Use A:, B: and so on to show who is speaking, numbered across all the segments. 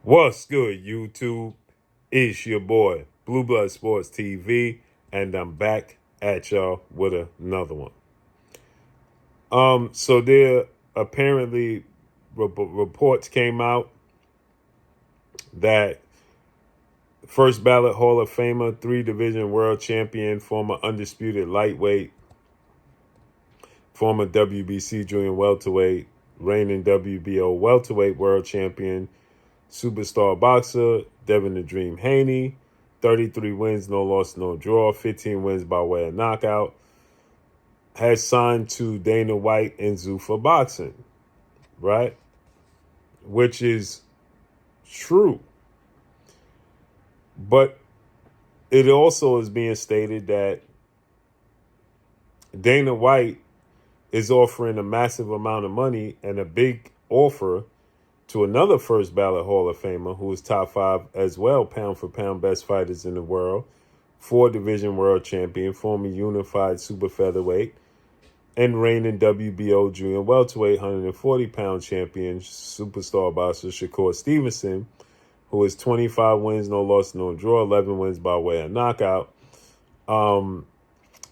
A: What's good, YouTube? It's your boy, Blue Blood Sports TV, and I'm back at y'all with another one. So there apparently reports came out that first ballot Hall of Famer, 3-division world champion, former undisputed lightweight, former WBC junior welterweight, reigning WBO welterweight world champion, superstar boxer Devin the Dream Haney, 33 wins, no loss, no draw, 15 wins by way of knockout, has signed to Dana White and Zuffa Boxing, right? Which is true. But it also is being stated that Dana White is offering a massive amount of money and a big offer to another first ballot Hall of Famer who is top 5 as well, pound for pound best fighters in the world, 4-division world champion, former unified super featherweight, and reigning WBO junior welterweight 140-pound champion, superstar boxer Shakur Stevenson, who is 25 wins, no loss, no draw, 11 wins by way of knockout. That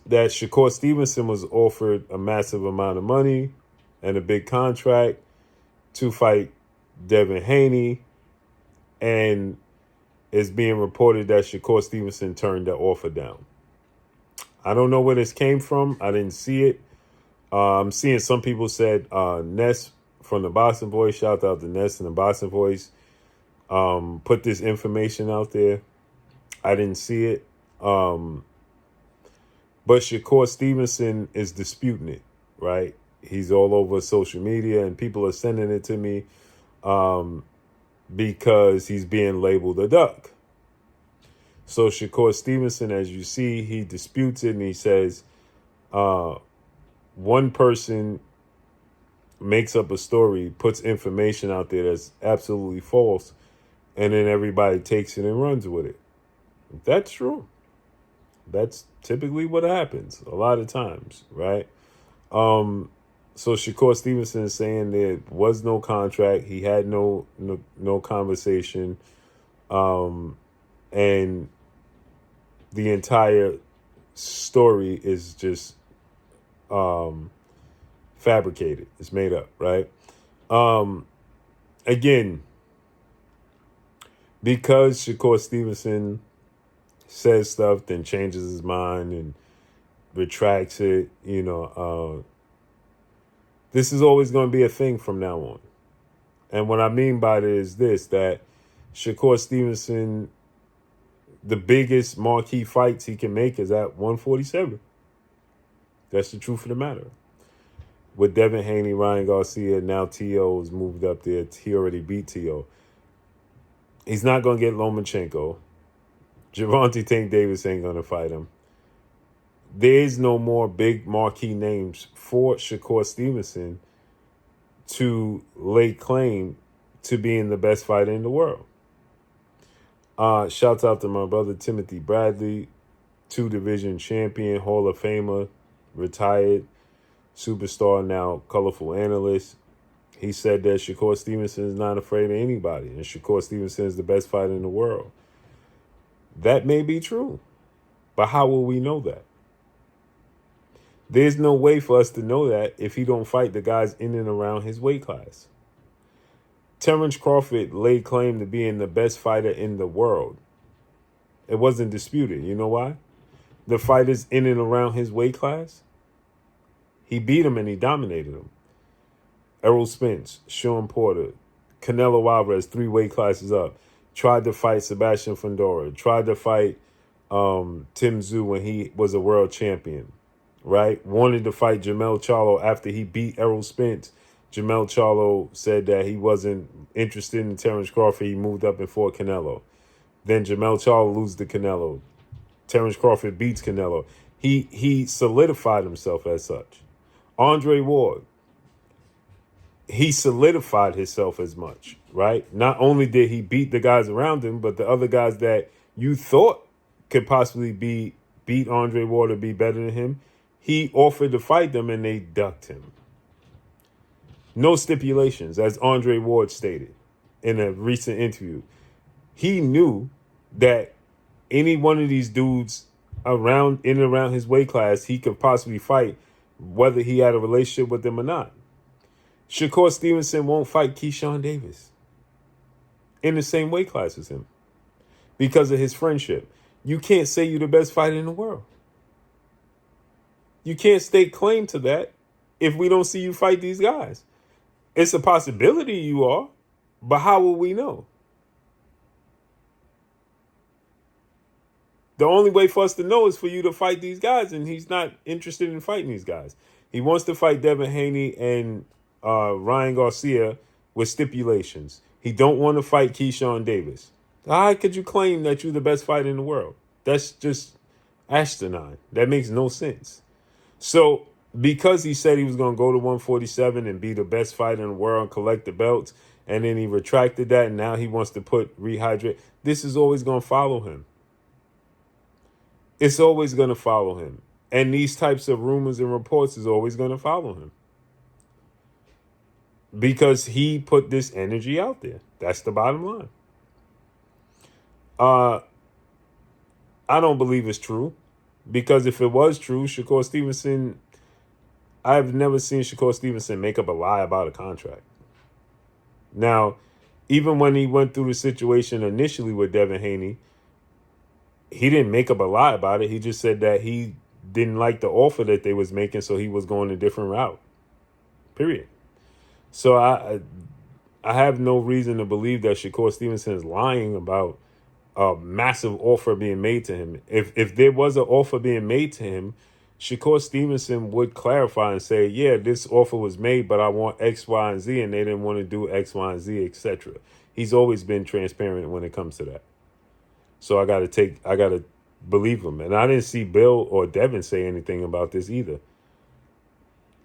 A: Shakur Stevenson was offered a massive amount of money and a big contract to fight Devin Haney, and it's being reported that Shakur Stevenson turned the offer down. I don't know where this came from. I didn't see it. I'm seeing some people said Ness from the Boxing Voice, shout out to Ness and the Boxing Voice, put this information out there. I didn't see it. But Shakur Stevenson is disputing it, right? He's all over social media and people are sending it to me because he's being labeled a duck. So Shakur Stevenson, as you see, he disputes it and he says one person makes up a story, puts information out there that's absolutely false, and then everybody takes it and runs with it. That's true. That's typically what happens a lot of times, right? So Shakur Stevenson is saying there was no contract. He had no conversation. And the entire story is just fabricated. It's made up, right? Again, because Shakur Stevenson says stuff, then changes his mind and retracts it, this is always going to be a thing from now on. And what I mean by it is this, that Shakur Stevenson, the biggest marquee fights he can make is at 147. That's the truth of the matter. With Devin Haney, Ryan Garcia, now T.O. has moved up there. He already beat T.O. He's not going to get Lomachenko. Gervonta Tank Davis ain't going to fight him. There is no more big marquee names for Shakur Stevenson to lay claim to being the best fighter in the world. Shouts out to my brother Timothy Bradley, 2-division champion, Hall of Famer, retired, superstar, now colorful analyst. He said that Shakur Stevenson is not afraid of anybody, and Shakur Stevenson is the best fighter in the world. That may be true, but how will we know that? There's no way for us to know that if he don't fight the guys in and around his weight class. Terrence Crawford laid claim to being the best fighter in the world. It wasn't disputed. You know why? The fighters in and around his weight class, he beat them and he dominated them. Errol Spence, Sean Porter, Canelo Alvarez, 3 weight classes up, tried to fight Sebastian Fundora, tried to fight Tim Tszyu when he was a world champion. Right? Wanted to fight Jermell Charlo after he beat Errol Spence. Jermell Charlo said that he wasn't interested in Terrence Crawford. He moved up and fought Canelo. Then Jermell Charlo loses to Canelo. Terrence Crawford beats Canelo. He solidified himself as such. Andre Ward, he solidified himself as much, right? Not only did he beat the guys around him, but the other guys that you thought could possibly beat Andre Ward or be better than him, he offered to fight them and they ducked him. No stipulations, as Andre Ward stated. in a recent interview. He knew that any one of these dudes around in and around his weight class, he could possibly fight, whether he had a relationship with them or not. Shakur Stevenson won't fight Keyshawn Davis in the same weight class as him because of his friendship. You can't say you're the best fighter in the world. You can't stake claim to that if we don't see you fight these guys. It's a possibility you are, but how will we know? The only way for us to know is for you to fight these guys, and he's not interested in fighting these guys. He wants to fight Devin Haney and Ryan Garcia with stipulations. He don't want to fight Keyshawn Davis. How could you claim that you're the best fighter in the world? That's just asinine. That makes no sense. So because he said he was going to go to 147 and be the best fighter in the world and collect the belts, and then he retracted that, and now he wants to rehydrate, this is always going to follow him. It's always going to follow him. And these types of rumors and reports is always going to follow him. Because he put this energy out there. That's the bottom line. I don't believe it's true. Because if it was true, Shakur Stevenson, I've never seen Shakur Stevenson make up a lie about a contract. Now, even when he went through the situation initially with Devin Haney, he didn't make up a lie about it. He just said that he didn't like the offer that they was making, so he was going a different route. Period. So I have no reason to believe that Shakur Stevenson is lying about a massive offer being made to him. If there was an offer being made to him, Shakur Stevenson would clarify and say, yeah, this offer was made, but I want X, Y, and Z, and they didn't want to do X, Y, and Z, etc. He's always been transparent when it comes to that. So I got to believe him. And I didn't see Bill or Devin say anything about this either.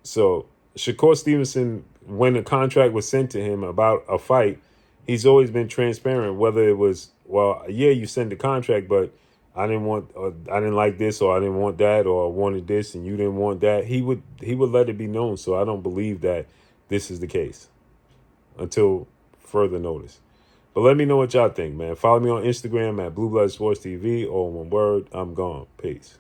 A: So Shakur Stevenson, when the contract was sent to him about a fight, he's always been transparent, whether it was, well, yeah, you sent the contract, but I didn't like this, or I didn't want that, or I wanted this and you didn't want that. He would let it be known. So I don't believe that this is the case until further notice. But let me know what y'all think, man. Follow me on Instagram at Blue Blood Sports TV, or one word, I'm gone. Peace.